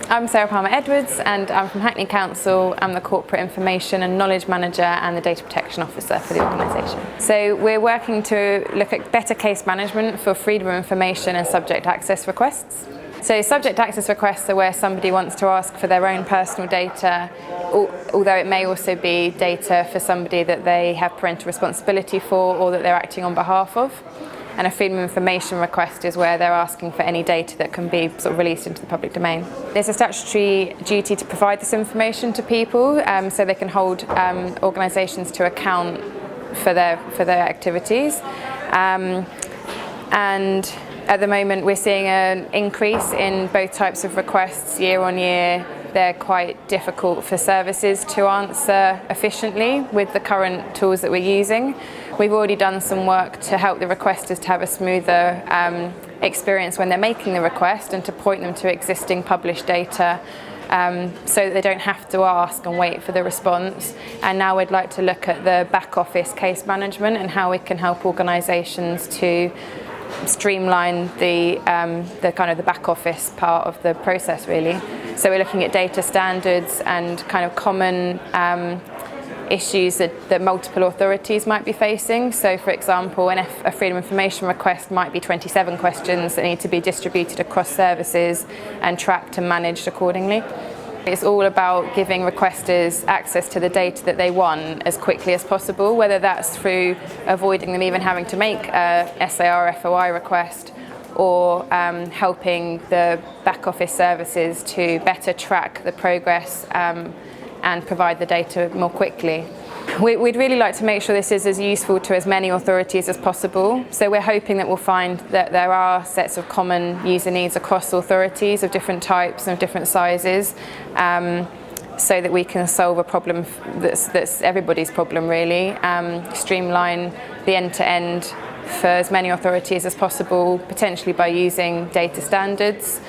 I'm Sarah Palmer-Edwards and I'm from Hackney Council. I'm the Corporate Information and Knowledge Manager and the Data Protection Officer for the organisation. So we're working to look at better case management for freedom of information and subject access requests. So subject access requests are where somebody wants to ask for their own personal data, although it may also be data for somebody that they have parental responsibility for or that they're acting on behalf of. And a freedom of information request is where they're asking for any data that can be sort of released into the public domain. There's a statutory duty to provide this information to people so they can hold organisations to account for their activities. And at the moment we're seeing an increase in both types of requests year on year. They're quite difficult for services to answer efficiently with the current tools that we're using. We've already done some work to help the requesters to have a smoother experience when they're making the request and to point them to existing published data so that they don't have to ask and wait for the response. And now we'd like to look at the back office case management and how we can help organisations to streamline the kind of the back office part of the process really. So we're looking at data standards and kind of common issues that multiple authorities might be facing. So for example, a freedom of information request might be 27 questions that need to be distributed across services and tracked and managed accordingly. It's all about giving requesters access to the data that they want as quickly as possible, whether that's through avoiding them even having to make a SAR FOI request or helping the back office services to better track the progress and provide the data more quickly. We'd really like to make sure this is as useful to as many authorities as possible. So we're hoping that we'll find that there are sets of common user needs across authorities of different types and of different sizes, so that we can solve a problem that's everybody's problem really, streamline the end-to-end for as many authorities as possible, potentially by using data standards.